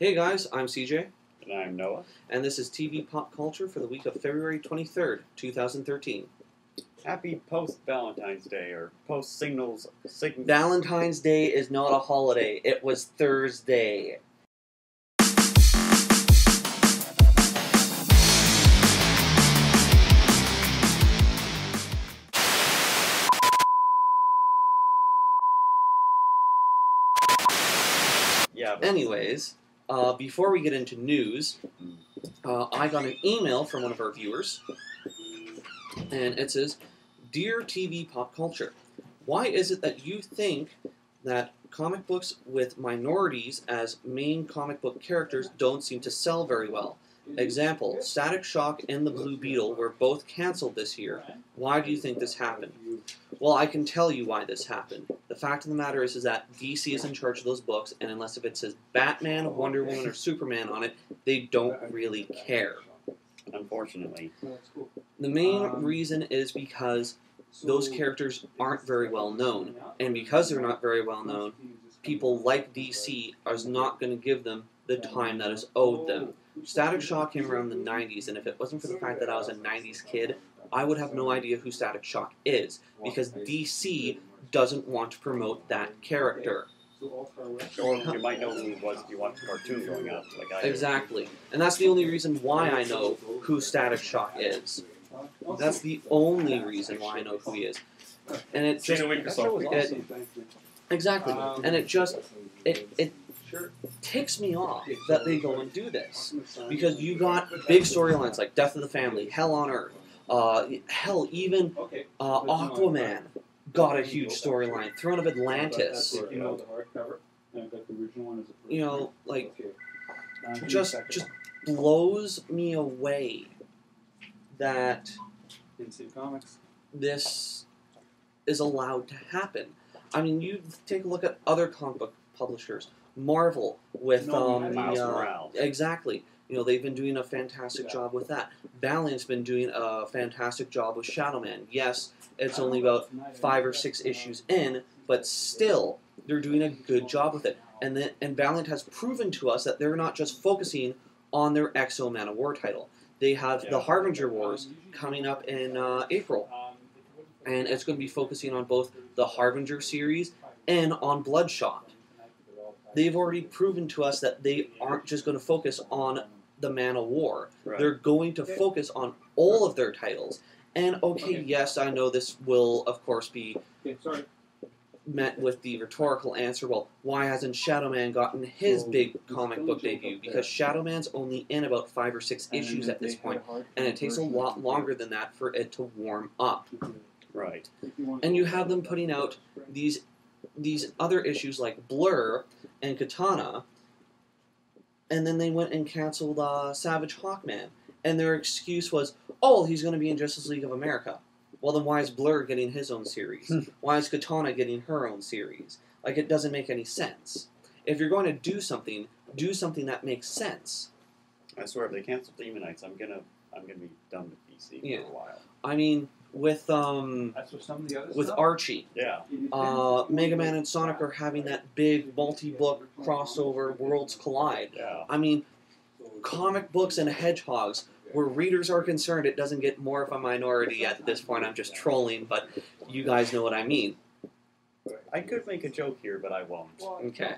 Hey guys, I'm CJ. And I'm Noah. And this is TV Pop Culture for the week of February 23rd, 2013. Happy post-Valentine's Day, or post-Signals... Valentine's Day is not a holiday. It was Thursday. Yeah. Anyways, before we get into news, I got an email from one of our viewers, and it says, "Dear TV Pop Culture, why is it that you think that comic books with minorities as main comic book characters don't seem to sell very well? Example, Static Shock and the Blue Beetle were both cancelled this year. Why do you think this happened?" Well, I can tell you why this happened. The fact of the matter is that DC is in charge of those books, and unless if it says Batman, Wonder Woman, or Superman on it, they don't really care. Unfortunately. The main reason is because those characters aren't very well known, and because they're not very well known, people like DC are not going to give them the time that is owed them. Static Shock came around in the 90s, and if it wasn't for the fact that I was a 90s kid, I would have no idea who Static Shock is, because DC doesn't want to promote that character. Or you might know who he was if you watched the cartoon growing up, like I did. Exactly. And that's the only reason why I know who Static Shock is. That's the only reason why I know who he is. And it just... Exactly. And it just... It ticks me off that they go and do this. Because you got big storylines like Death of the Family, Hell on Earth, hell, even Aquaman got a huge storyline. Throne of Atlantis. You know, like, just blows me away that this is allowed to happen. I mean, you take a look at other comic book publishers. Marvel with Miles Morales. Exactly. You know, they've been doing a fantastic job with that. Valiant's been doing a fantastic job with Shadow Man. Yes, it's only about 5 or 6 issues in, but still, they're doing a good job with it. And Valiant has proven to us that they're not just focusing on their Exo Man of War title. They have the Harbinger Wars coming up in April. And it's going to be focusing on both the Harbinger series and on Bloodshot. They've already proven to us that they aren't just going to focus on the Man of War. Right. They're going to focus on all of their titles. And, okay, yes, I know this will, of course, be met with the rhetorical answer, well, why hasn't Shadow Man gotten his big comic book debut? Because Shadow Man's only in about 5 or 6 issues at this point, and it takes a lot longer than that for it to warm up. Right. And you have them putting out these other issues like Blur and Katana, and then they went and canceled Savage Hawkman, and their excuse was, oh, he's going to be in Justice League of America. Well, then why is Blur getting his own series? Why is Katana getting her own series? Like, it doesn't make any sense. If you're going to do something that makes sense. I swear, if they cancel Demon Knights, I'm gonna be done with DC for a while. I mean, with Archie, Mega Man and Sonic are having that big multi-book crossover Worlds Collide. Yeah. I mean, comic books and hedgehogs, where readers are concerned, it doesn't get more of a minority at this point. I'm just trolling, but you guys know what I mean. I could make a joke here, but I won't. Okay.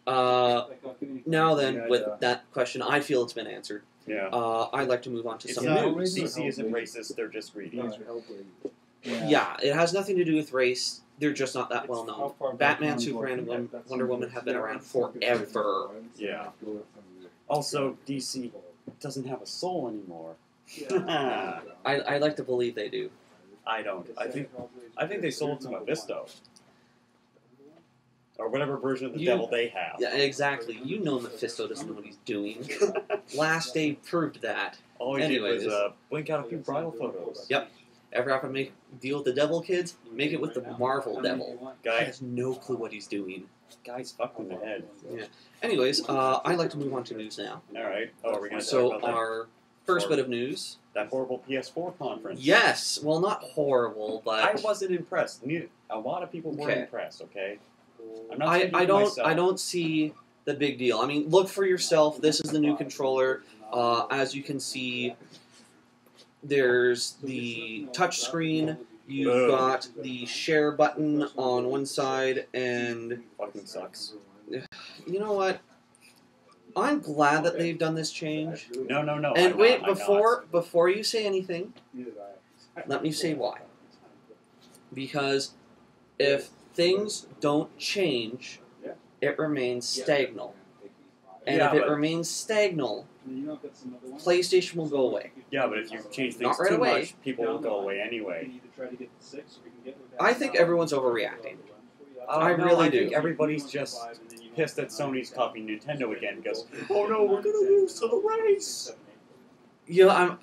Now then, with that question, I feel it's been answered. Yeah. I'd like to move on to some news. DC isn't racist, they're just greedy. Yeah, it has nothing to do with race. They're just not that well known. Batman, Superman, and Wonder Woman have been around forever. Yeah. Also, DC doesn't have a soul anymore. I like to believe they do. I don't. I think they sold to Mephisto. Or whatever version of the devil they have. Yeah, exactly. You know Mephisto doesn't know what he's doing. Last Day proved that. All he did was blink out a few bridal photos. Yep. Ever have to make deal with the devil, kids? Make it with the Marvel devil. Guy has no clue what he's doing. Guy's fucked in the head. Yeah. Anyways, I'd like to move on to news now. Alright. Oh, are we going to talk about that? So, our first bit of news. That horrible PS4 conference. Yes! Well, not horrible, but... I wasn't impressed. A lot of people weren't impressed, okay? I'm not I don't see the big deal. I mean, look for yourself. This is the new controller. As you can see, there's the touch screen. You've got the share button on one side, and Fucking sucks. you know what? I'm glad that they've done this change. No. And I'm wait, not. before you say anything, let me say why. Because if things don't change, it remains stagnant. And Yeah, if it but- remains stagnant, PlayStation will go away. Yeah, but if you change things Not right too away. much, people will go away anyway. I think everyone's overreacting. I No, really I think do. everybody's just pissed that Sony's copying Nintendo again. Goes, oh no, we're gonna lose to the race. You know,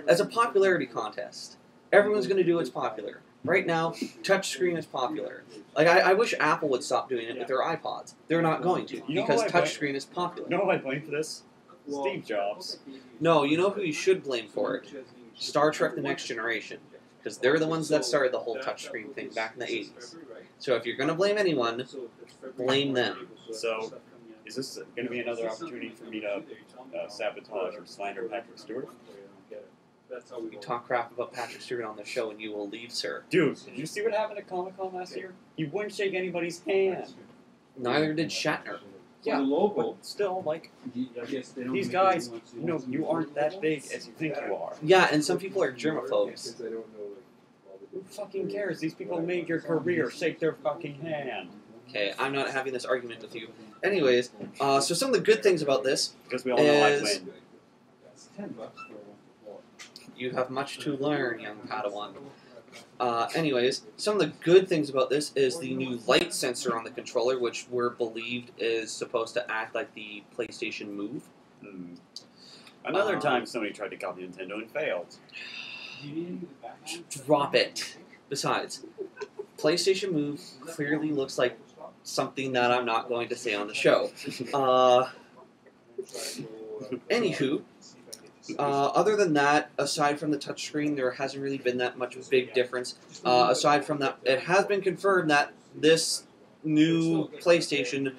as a popularity contest, everyone's going to do what's popular. Right now, touchscreen is popular. Like, I wish Apple would stop doing it with their iPods. They're not going to, You know because who I blame? touchscreen is popular. You know who I blame for this? Steve Jobs. No, you know who you should blame for it? Star Trek The Next Generation. Because they're the ones that started the whole touchscreen thing back in the 80s. So if you're going to blame anyone, blame them. So, is this going to be another opportunity for me to sabotage or slander Patrick Stewart? You talk crap about Patrick Stewart on the show and you will leave, sir. Dude, did you see what happened at Comic-Con last year? He wouldn't shake anybody's hand. Neither did Shatner. Yeah, but still, like, these guys, you aren't that big as you think you are. Yeah, and some people are germaphobes. Who fucking cares? These people made your career. Shake their fucking hand. Okay, I'm not having this argument with you. Anyways, so some of the good things about this, Because we all know I Is- win. you have much to learn, young Padawan. Anyways, some of the good things about this is the new light sensor on the controller, which we're believed is supposed to act like the PlayStation Move. Another time somebody tried to copy Nintendo and failed. Drop it. Besides, PlayStation Move clearly looks like something that I'm not going to say on the show. Anywho, other than that, aside from the touchscreen, there hasn't really been that much of a big difference. Aside from that, it has been confirmed that this new PlayStation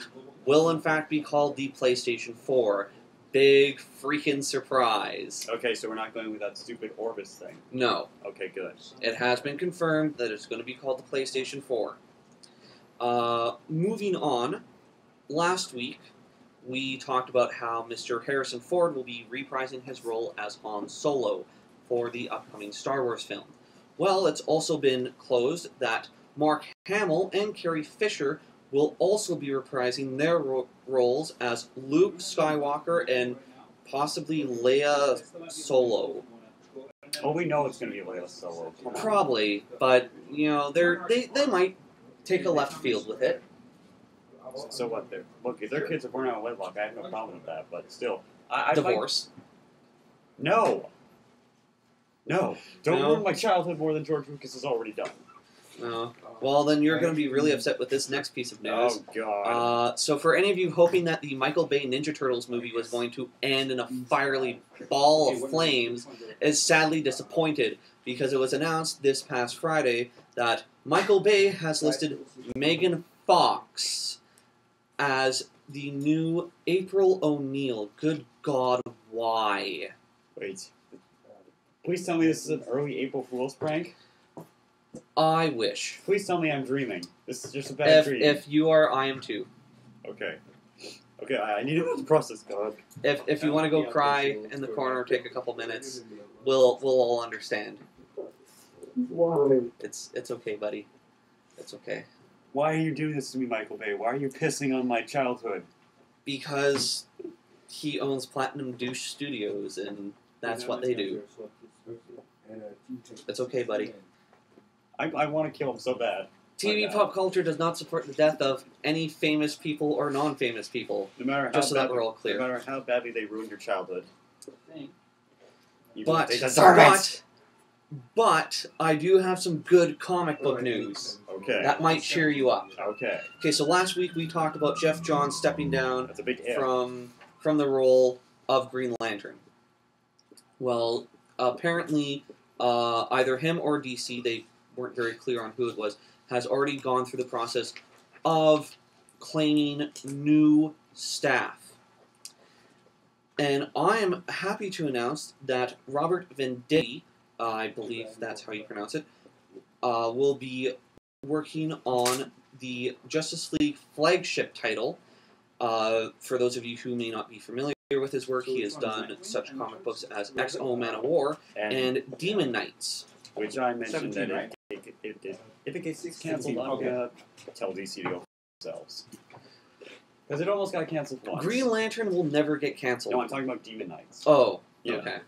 will in fact be called the PlayStation 4. Big freaking surprise. Okay, so we're not going with that stupid Orbis thing. No, Okay, good. it has been confirmed that it's going to be called the PlayStation 4. Moving on, last week we talked about how Mr. Harrison Ford will be reprising his role as Han Solo for the upcoming Star Wars film. Well, it's also been closed that Mark Hamill and Carrie Fisher will also be reprising their roles as Luke Skywalker and possibly Leia Solo. Oh, we know it's going to be Leia Solo. Come on. Probably, but, you know, they might take a left field with it. So what? Look, if their kids are born out of wedlock, I have no problem with that. But still, I Divorce. No. Don't No? ruin my childhood more than George Lucas has already done. Well, then you're going to be really upset with this next piece of news. Oh God. So for any of you hoping that the Michael Bay Ninja Turtles movie was going to end in a fiery ball of flames is sadly disappointed, because it was announced this past Friday that Michael Bay has listed Megan Fox as the new April O'Neil. Good God, why? Wait. Please tell me this is an early April Fool's prank. I wish. Please tell me I'm dreaming. This is just a bad dream. If you are, I am too. Okay. Okay, I need to process, God. If you want to go cry in the corner, take a couple minutes, we'll all understand. Why? It's okay, buddy. It's okay. Why are you doing this to me, Michael Bay? Why are you pissing on my childhood? Because he owns Platinum Douche Studios, and that's what they do. It's okay, buddy. I want to kill him so bad. TV pop culture does not support the death of any famous people or non-famous people. No matter how Just so that we're all clear. No matter how badly they ruined your childhood. But I do have some good comic book news. Okay. That might cheer you up. Okay. Okay, so last week we talked about Jeff Johns stepping down That's a big if. from the role of Green Lantern. Well, apparently either him or DC, they weren't very clear on who it was, has already gone through the process of claiming new staff. And I am happy to announce that Robert Venditti, I believe that's how you pronounce it, will be working on the Justice League flagship title. For those of you who may not be familiar with his work, he has done such comic books as X-O Man-O-War and Demon Knights. Which I mentioned that if it gets canceled, I'm going to tell DC to go themselves. Because it almost got canceled once. Green Lantern will never get canceled. No, I'm talking about Demon Knights. Oh, yeah. Okay.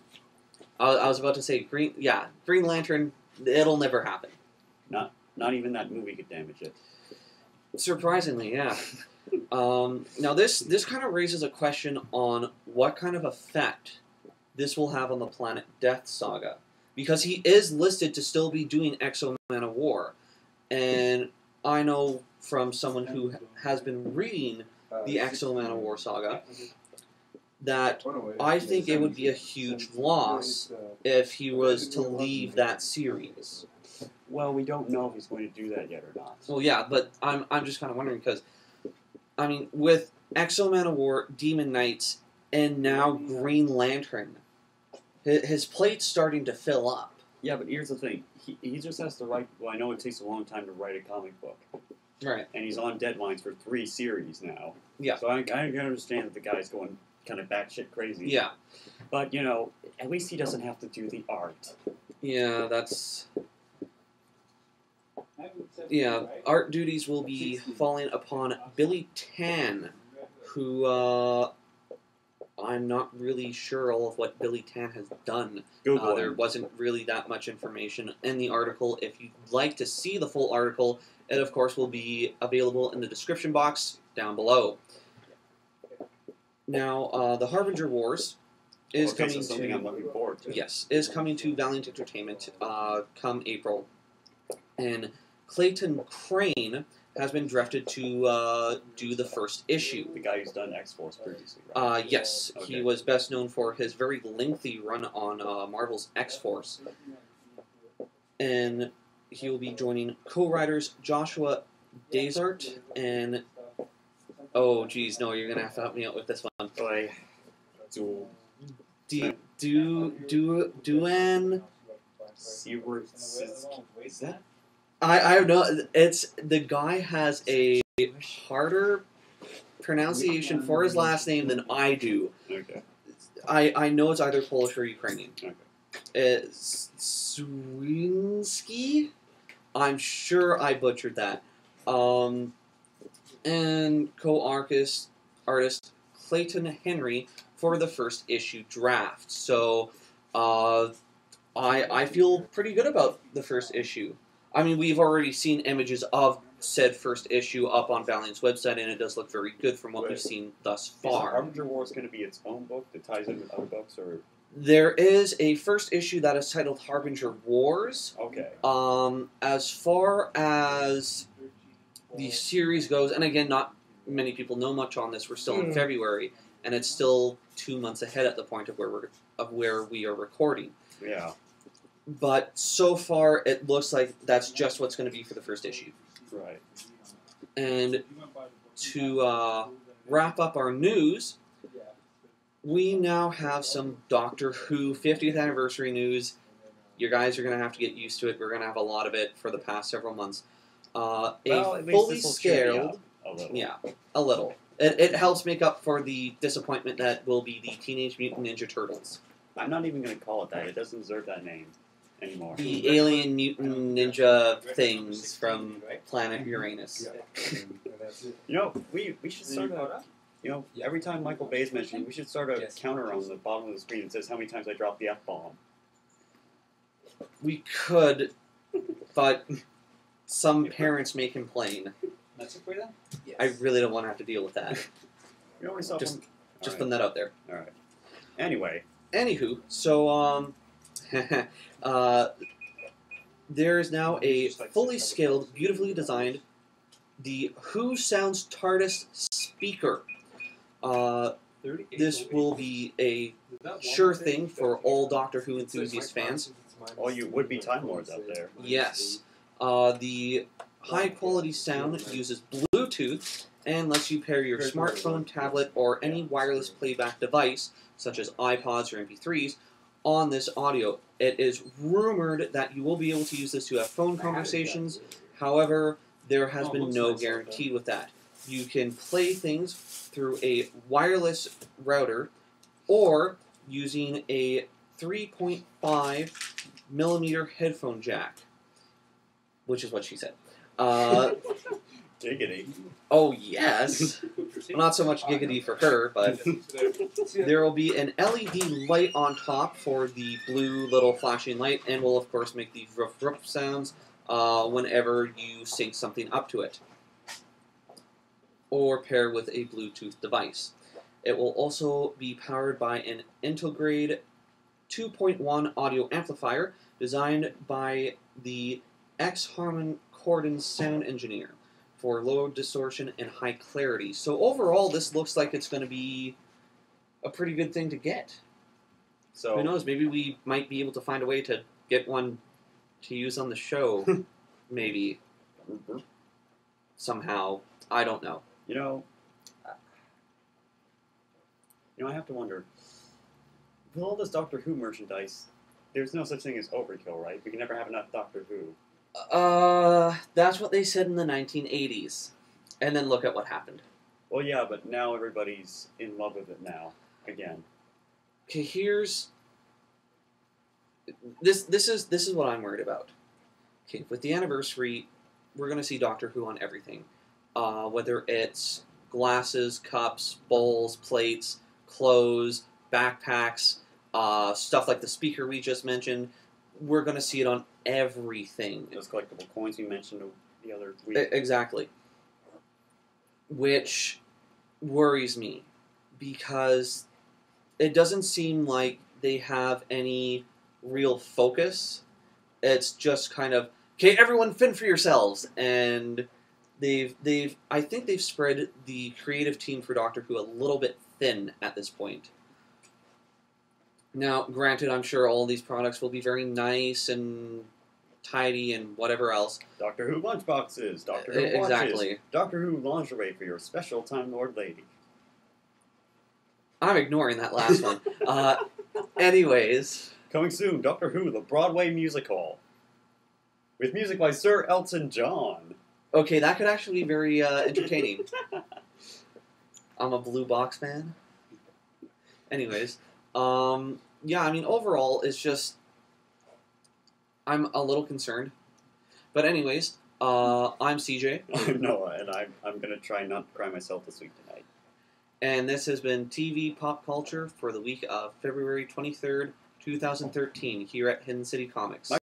I was about to say Green Lantern, it'll never happen. Not even that movie could damage it. Surprisingly, yeah. Now this kind of raises a question on what kind of effect this will have on the Planet Death saga. Because he is listed to still be doing X-O Man-O-War. And I know from someone who has been reading the X-O Man-O-War saga that I think it would be a huge loss if he was to leave that series. Well, we don't know if he's going to do that yet or not. Well, yeah, but I'm just kind of wondering because, I mean, with X-O Man-O-War, Demon Knights, and now Green Lantern, his plate's starting to fill up. Yeah, but here's the thing. He just has to write... Well, I know it takes a long time to write a comic book. Right. And he's on deadlines for 3 series now. Yeah. So I can understand that the guy's going kind of batshit crazy. Yeah. But, you know, at least he doesn't have to do the art. Yeah, that's... Yeah, art duties will be falling upon Billy Tan, who, I'm not really sure all of what Billy Tan has done. There wasn't really that much information in the article. If you'd like to see the full article, it, of course, will be available in the description box down below. Now, the Harbinger Wars is coming something I'm looking forward to. Yes, is coming to Valiant Entertainment come April. And Clayton Crane has been drafted to do the first issue. The guy who's done X-Force previously, right? Yes. Okay. He was best known for his very lengthy run on Marvel's X-Force. And he will be joining co-writers Joshua Desart and... Oh, geez, no, you're going to have to help me out with this one. Duan... Is that... I don't know. It's the guy has a harder pronunciation for his last name than I do. Okay. I know it's either Polish or Ukrainian. Okay. It's Swinsky. I'm sure I butchered that. And co-artist Clayton Henry for the first issue draft. So I feel pretty good about the first issue. I mean, we've already seen images of said first issue up on Valiant's website, and it does look very good from what we've seen thus far. Is Harbinger Wars going to be its own book that ties in with other books, or...? There is a first issue that is titled Harbinger Wars. Okay. As far as the series goes, and again, not many people know much on this. We're still in February, and it's still 2 months ahead at the point of where we are recording. Yeah. But so far, it looks like that's just what's going to be for the first issue. Right. And to wrap up our news, we now have some Doctor Who 50th anniversary news. You guys are going to have to get used to it. We're going to have a lot of it for the past several months. Well, a fully scaled... A little. Yeah, a little. It helps make up for the disappointment that will be the Teenage Mutant Ninja Turtles. I'm not even going to call it that. It doesn't deserve that name anymore. The alien mutant ninja things from planet Uranus. You know, we should start a... You know, every time Michael Bay's mentioned, we should start a counter on the bottom of the screen that says how many times I dropped the F-bomb. We could, but some parents may complain. I really don't want to have to deal with that. You always saw just putting that out there. All right. Anyway. Anywho, so there is now a fully scaled, beautifully designed, the Who Sounds TARDIS speaker. This will be a sure thing for all Doctor Who enthusiast fans. All you would-be Time Lords out there. Yes. The high-quality sound uses Bluetooth and lets you pair your smartphone, tablet, or any wireless playback device, such as iPods or MP3s, on this audio. It is rumored that you will be able to use this to have phone conversations. However, there has been no guarantee with that. You can play things through a wireless router or using a 3.5 millimeter headphone jack, which is what she said. Giggity. Oh, yes. Well, not so much giggity for her, but there will be an LED light on top for the blue little flashing light, and will, of course, make the ruff ruff sounds whenever you sync something up to it, or pair with a Bluetooth device. It will also be powered by an Integrate 2.1 audio amplifier designed by the ex-Harman Kardon sound engineer for low distortion and high clarity. So overall, this looks like it's going to be a pretty good thing to get. So who knows? Maybe we might be able to find a way to get one to use on the show. Maybe. Somehow. I don't know. You know, I have to wonder, with all this Doctor Who merchandise, there's no such thing as overkill, right? We can never have enough Doctor Who. That's what they said in the 1980s. And then look at what happened. Well, yeah, but now everybody's in love with it now, again. Okay, here's... This is what I'm worried about. Okay, with the anniversary, we're going to see Doctor Who on everything. Whether it's glasses, cups, bowls, plates, clothes, backpacks, stuff like the speaker we just mentioned, we're going to see it on everything. Those collectible coins we mentioned the other week. Exactly. Which worries me, because it doesn't seem like they have any real focus. It's just kind of, okay, everyone fend for yourselves, and I think they've spread the creative team for Doctor Who a little bit thin at this point. Now, granted, I'm sure all these products will be very nice and tidy and whatever else. Doctor Who lunchboxes, Doctor Who watches, exactly. Doctor Who lingerie for your special Time Lord lady. I'm ignoring that last one. Anyways. Coming soon, Doctor Who, the Broadway musical. With music by Sir Elton John. Okay, that could actually be very entertaining. I'm a Blue Box fan. Anyways, yeah, I mean, overall, it's just, I'm a little concerned. But anyways, I'm CJ. I'm Noah, and I'm going to try not to cry myself this week tonight. And this has been TV Pop Culture for the week of February 23rd, 2013, here at Hidden City Comics.